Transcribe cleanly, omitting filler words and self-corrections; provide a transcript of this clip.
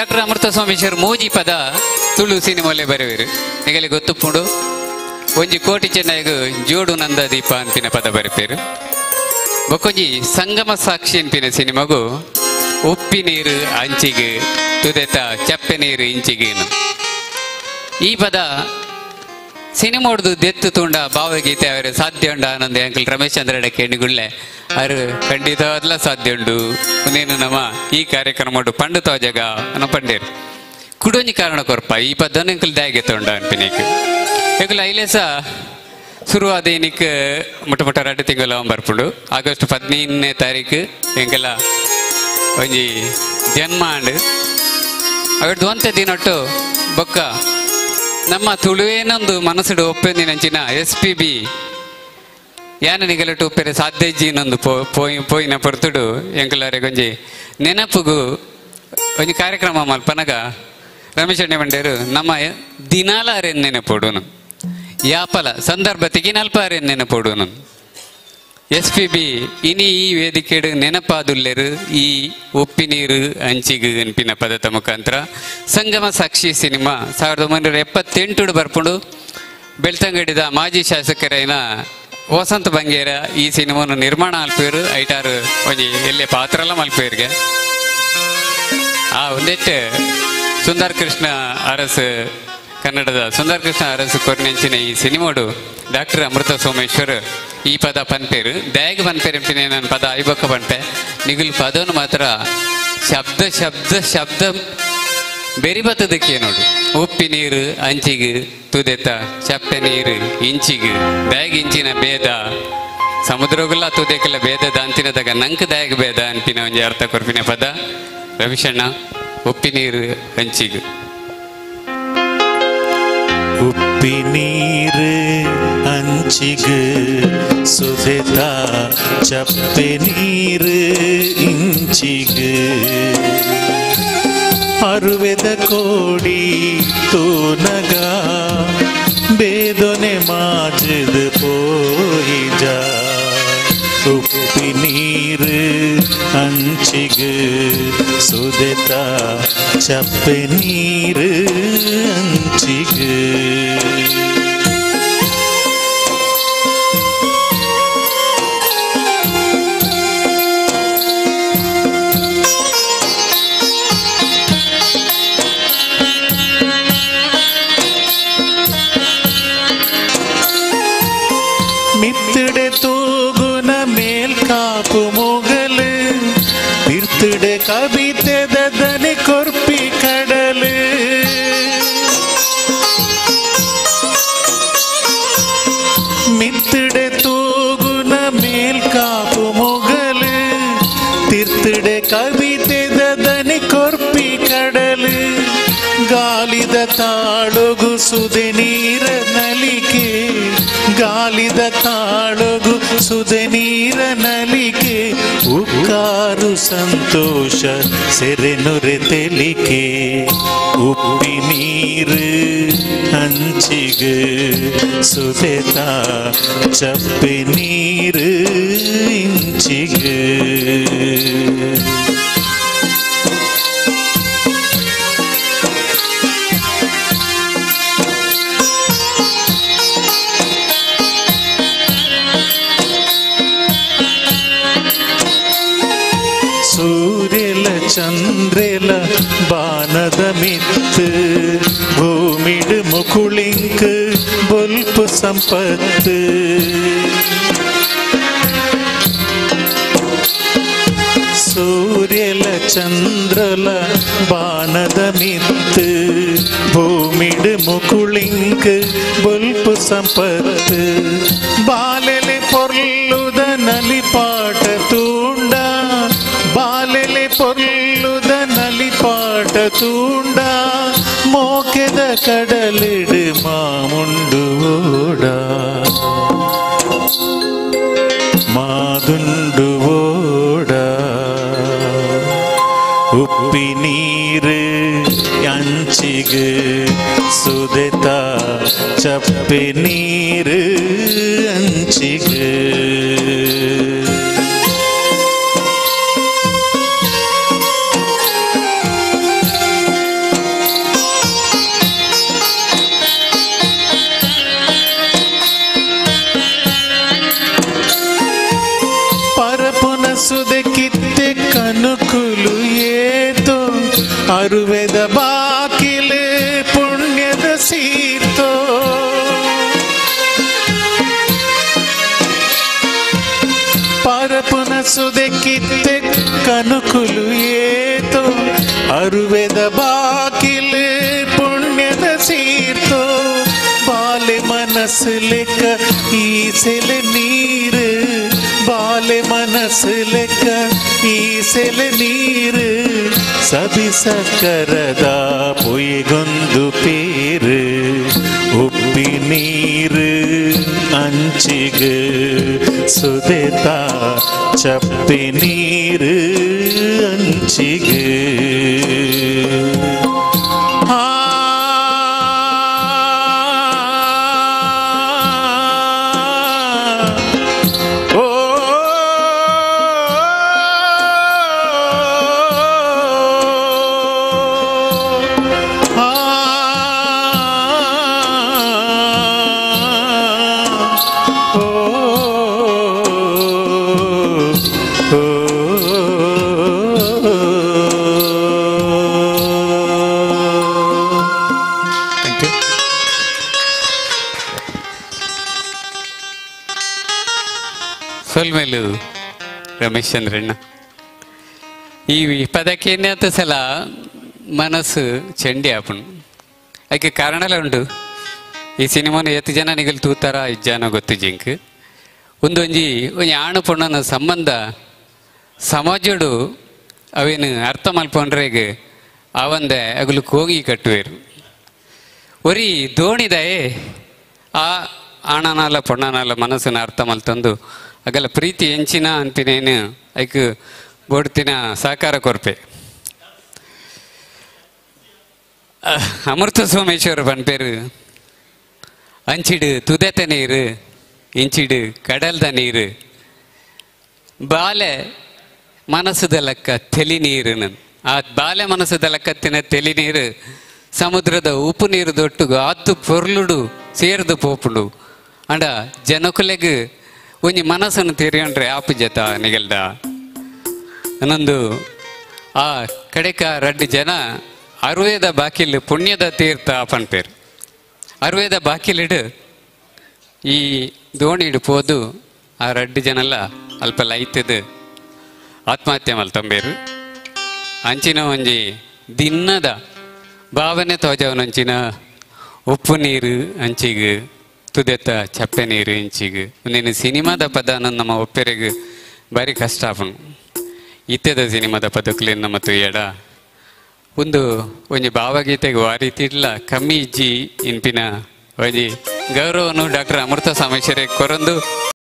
doctor ಅಮೃತ ಸೋಮೇಶ್ವರ್ ಮೂಜಿ ಪದ ತುಳು ಸಿನಿಮಾಲೆ ಬರೆವೇರು ನಿಗಲಿ ಗೊತ್ತುಪ್ಪುಂಡು ಒಂಜಿ ಕೋಟಿ ಚೆನ್ನೈಗು ಜೋಡು ನಂದ ದೀಪ ಅಂಪಿನ ಪದ ಬರೆಪೇರು ಬೊಕ್ಕೊಂಜಿ ಸಂಗಮ ಸಾಕ್ಷಿ ಅನ್ಪಿನ ಸಿನಿಮಾಗು ಉಪ್ಪಿ ನೀರು ಅಂಚಿಗೆ ತುದೆತ ಚಪ್ಪೆ ನೀರು ಇಂಚಿಗೆ ಈ ಪದ ಸಿನಿಮಾ ಹೊಡೆದು ದೆತ್ತು ತುಂಡ ಭಾವಗೀತೆ ಅವರ ಸಾಧ್ಯ ಉಂಡ ಆನಂದ ಅಂಕಲ್ ರಮೇಶ್ ಚಂದ್ರ ಕೇಣಿಗುಳ್ಳೆ ಅವರು ಖಂಡಿತವಾದ್ಲ ಸಾಧ್ಯ ಉಂಡು ನೀನು ನಮ್ಮ ಈ ಕಾರ್ಯಕ್ರಮ ಪಂಡು ತೋಜಗ ಅನ್ನೋ ಪಂಡೇರು ಕುಡೊಂಜಿ ಕಾರಣ ಕೊರ್ಪ ಈ ಪದನ ಅಂಕಲ್ ದಾಗೆ ತೊಂಡ ಅನ್ಪಿನಿಕ್ ಈಗಲ ಐಲೇಸ ಶುರುವಾದ ಏನಿಕ್ ಮುಟ್ಟ 2 ತಿಂಗಳು ಬರ್ಪುಂಡು ಆಗಸ್ಟ್ 15ನೇ ತಾರೀಕು ಎಂಕಲ ಒಂಜಿ ಜನ್ಮ ಅಂಡ್ ಅವತ್ತು ಒಂತೆ ದಿನೊಟ್ಟು ಬೊಕ್ಕ ನಮ್ಮ ತುಳುವೇನೊಂದು ಮನಸ್ಸುಡು ಒಪ್ಪಂದಿನಂಚಿನ SPB ಯಾನ ನಿಗಲಟ್ಟು ಉಪ್ಪೆರೆ ಸಾಧ್ಯಜ್ಜಿನೊಂದು ಪೋಯಿನ ಪೊರ್ತುಡು ಎಂಕಲರೆಗೊಂಜಿ ನೆನಪುಗು ಒಂಜಿ ಕಾರ್ಯಕ್ರಮ ಮಲ್ಪನಗ ರಮೇಶ್ ಅಣ್ಣೆ ಬಂಡೇರು ನಮ್ಮ ದಿನಾಲ ಅರೆನ್ ನೆನಪೋಡುನು ಯಾಪಲ ಸಂದರ್ಭ ತೆಗಿನಲ್ಪ ಅರೆನ್ ನೆನಪೋಡುನು SPB ಇನಿ ಈ ವೇದಿಕೆಡು ನೆನಪಾದುಲ್ಲೆರು ಈ ಉಪ್ಪಿ ನೀರು ಅಂಚಿಗು ಅನ್ಪಿನ ಪದದ ಮುಖಾಂತರ ಸಂಗಮ ಸಾಕ್ಷಿ ಸಿನಿಮಾ 1978 ಬರ್ಪುಂಡು ಬೆಳ್ತಂಗಡಿದ ಮಾಜಿ ಶಾಸಕರೈನ ವಸಂತ ಬಂಗೇರ ಈ ಸಿನಿಮಾನು ನಿರ್ಮಾಣ ಅಲ್ಪೇರು ಐಟಾರು ಒಂಜಿ ಎಲ್ಲೇ ಪಾತ್ರ ಎಲ್ಲ ಮಲ್ಪೇರ್ಗೆ ಒಂದೆಟ್ಟು ಸುಂದರ್ ಕೃಷ್ಣ ಅರಸು ಕನ್ನಡದ ಸುಂದರ್ ಕೃಷ್ಣ ಅರಸು ಕೊರ್ನೆಂಚಿನ ಈ ಸಿನಿಮಾಡು ಡಾಕ್ಟರ್ ಅಮೃತ ಸೋಮೇಶ್ವರ್ ಈ ಪದ ಪನ್ಪೇರು ದಯಗ್ ಪನ್ಪೇರು ಎಂಪಿನ ನನ್ನ ಪದ ಐಬೊಕ್ಕ ಪಂಪೆ ನಿಗುಲ್ ಪದನು ಮಾತ್ರ ಶಬ್ದ ಶಬ್ದ ಶಬ್ದ ಬೆರಿಬತ್ತದಕ್ಕೆ ನೋಡು ಉಪ್ಪಿ ನೀರು ಅಂಚಿಗು ತುದೆತ ಚಪ್ಪೆ ನೀರು ಇಂಚಿಗು ದಯಗ್ ಇಂಚಿನ ಭೇದ ಸಮುದ್ರಗುಲ್ಲ ತುದೆಕೆಲ್ಲ ಭೇದದ ಅಂತಿನದಾಗ ನಂಕ್ ದಯಗ್ ಭೇದ ಅನ್ಪಿನ ಒಂಜಿ ಅರ್ಥ ಕೊರ್ಪಿನ ಪದ ರವಿಶಣ್ಣ ಉಪ್ಪಿ ನೀರು ಅಂಚಿಗು ಉಪ್ಪಿ ನೀರು ಅಂಚಿಗು ಸುದೆತ ಚಪ್ಪೆ ನೀರು ಇಂಚಿಗು ಅರುವೆದ ಕೋಡಿ ತೂನಗ ಬೇದೊನೆ ಮಾಜದು ಪೋಯಿಜ ಉಪ್ಪಿ ನೀರು ಅಂಚಿಗು ಸುದೆತ ಚಪ್ಪೆ ನೀರು ಅಂಚಿಗು மித்திடே தூகுன மேல் காப்பு முகலு பிர்த்திடே கவிತೆ ದದನೆ ಕೊರ್ಪಿ ಕಡಲು ಮಿತ್ತಿಡೆ ತೂಗುನ ಮೇಲ್ ಕಾಪು ಮುಗಲು ತಿರ್ತಿಡೆ ಕವಿತೆ ದದನೆ ಕೊರ್ಪಿ ಕಡಲು ಗಾಲಿದ ತಾಳುಗು ಸುದೆ ನೀರ ನಲಿಕೆ ಗಾಲಿದ ತಾಳುಗು ಸುದೆ ನೀರ ನಲಿಕೆ ಉಕ್ಕಾರು ಸಂತೋಷ ಸೆರೆನುರೆ ತೆಲಿಕೆ ಉಪ್ಪಿ ನೀರು ಅಂಚಿಗು ಸುದೆತ ಚಪ್ಪೆ ನೀರು ಇಂಚಿಗು ಸೂರ್ಯಲ ಚಂದ್ರೆಲ ಬಾನದ ಮಿತ್ತು ಭೂಮಿಡು ಮುಕುಳಿಂಕ್ ಬೊಲ್ಪು ಸಂಪತ್ತು ಸೂರ್ಯಲ ಚಂದ್ರಲ ಬಾನದ ಮಿತ್ತು ಭೂಮಿಡು ಮುಕುಳಿಂಕ್ ಬೊಲ್ಪು ಸಂಪತ್ತು ಬಾಲೆಲೆ ಪೊರ್ಲುದ ನಲಿಪಾಟ ತೂಂಡ ಬಾಲೆಲೆ ಪೊರ್ಲುದ ನಲಿಪಾಟ ತೂಂಡ ಮೋಕೆದ ಕಡಲಿಡು ಮಾಮುಂಡು ಓಡ ಮಾದುಂಡು ಓಡ ಉಪ್ಪಿ ನೀರು ಅಂಚಿಗು ಸುದೆತ ಚಪ್ಪೆ ನೀರು ಅಂಚಿಗು ಅರುವೆದ ಬಾಕಿಲೆ ಪುಣ್ಯದ ಸೀತೋ ಪರಪುನ ಸುದೆ ಕಿತ್ತೆ ಕನುಕುಲು ಏತೋ ಅರುವೆದ ಬಾಕಿಲೆ ಪುಣ್ಯದ ಸೀತೋ ಬಾಲೆ ಮನಸ್ಸು ಲೆಕ್ಕ ಈಸೆಲೆ ನೀರು ಬಾಲೆ ಮನಸ್ಸು ಲೆಕ್ಕ ಈಸೆಲೆ ನೀರು ಸಬಿ ಸಕ್ಕರದ ಪೊಯ್ಗೊಂದು ಪೇರು ಉಪ್ಪಿ ನೀರು ಅಂಚಿಗೆ ಸುದೆತ ಚಪ್ಪಿ ನೀರು ಅಂಚಿಗೆ ಸೊಲ್ಮೇಲು ರಮೇಶ್ ಚಂದ್ರಣ್ಣ ಈ ಪದಕ್ಕೆ ಏನಾದ ಸಲ ಮನಸ್ಸು ಚಂಡಿ ಆಪುಂಡು ಅದಕ್ಕೆ ಕಾರಣಲ ಉಂಟು ಈ ಸಿನಿಮಾನ ಎತ್ತು ಜನ ನಿಗಲ್ ತೂತಾರ ಇಜ್ಜಾನ ಗೊತ್ತು ಜಿಂಕ್ ಒಂದೊಂಜಿ ಆಣು ಪೊಣ್ಣನ ಸಂಬಂಧ ಸಮಾಜಡು ಅವೇನು ಅರ್ಥ ಮಲ್ಪೊಂಡ್ರೆಗೆ ಅವಂದೆ ಅಗಲು ಕೋಗಿ ಕಟ್ಟುವೇರು ಒರಿ ದೋಣಿದಾಯೇ ಆ ಆಣನಾಲ ಪೊಣ್ಣನಾಲ ಮನಸ್ಸನ್ನು ಅರ್ಥ ಮಲ್ತಂದು ಅಗಲ ಪ್ರೀತಿ ಎಂಚಿನ ಅಂತಿನೇನು ಐಕ್ ಬೋಡ್ತಿನ ಸಾಕಾರ ಕೊರ್ಪೆ ಅಮೃತ ಸೋಮೇಶ್ವರ ಪನ್ಪೇರು ಅಂಚಿಡು ತುದೆತ ನೀರು ಇಂಚಿಡು ಕಡಲ್ದ ನೀರು ಬಾಲೆ ಮನಸ್ಸುದ ಲೆಕ್ಕ ತೆಲಿ ನೀರು ಆ ಬಾಲೆ ಮನಸ್ಸುದ ಲೆಕ್ಕತ್ತಿನ ತೆಲಿ ನೀರು ಸಮುದ್ರದ ಉಪ್ಪು ನೀರು ದೊಟ್ಟುಗು ಆತು ಪೊರ್ಲುಡು ಸೇರ್ದು ಪೋಪುಂಡು ಅಂಡ ಜನಕುಲೆಗ್ ಒಂಜಿ ಮನಸ್ಸನ್ನು ತಿರಿಯೊಂಡ್ರೆ ಆಪು ಜತ ನಿಗಲ್ದ ಅನ್ನೊಂದು ಆ ಕಡೆಕ ರಡ್ಡು ಜನ ಅರುವೇದ ಬಾಕಿಲು ಪುಣ್ಯದ ತೀರ್ಥ ಪನ್ಪೇರು ಅರುವೇದ ಬಾಕಿಲಿಡು ಈ ದೋಣಿಡು ಪೋದು ಆ ರಡ್ಡು ಜನಲ್ಲ ಅಲ್ಪ ಲೈತದು ಆತ್ಮಹತ್ಯೆ ಮಲ್ತಂಬೇರು ಅಂಚಿನ ಒಂಜಿ ದಿನದ ಭಾವನೆ ತೋಜವನಂಚಿನ ಉಪ್ಪು ನೀರು ಅಂಚಿಗೆ ತುದೆತ್ತ ಚಪ್ಪೆ ನೀರು ಇಂಚಿಗೆ ನೀನು ಸಿನಿಮಾದ ಪದ ನಮ್ಮ ಒಪ್ಪೆರೆಗೆ ಭಾರಿ ಕಷ್ಟ ಆಪುಂಡು ಇತ್ತೆದ ಸಿನಿಮಾದ ಪದಕ್ಲೇನು ನಮ್ಮ ತುಯ್ಯಡ ಒಂಜಿ ಭಾವಗೀತೆಗೆ ವಾರಿ ತಿಡ್ಲ ಕಮ್ಮಿ ಇಜ್ಜಿ ಇನ್ಪಿನ ಒಂಜಿ ಗೌರವನು ಡಾಕ್ಟರ್ ಅಮೃತ ಸೋಮೇಶ್ವರಿಗೆ ಕೊರೊಂದು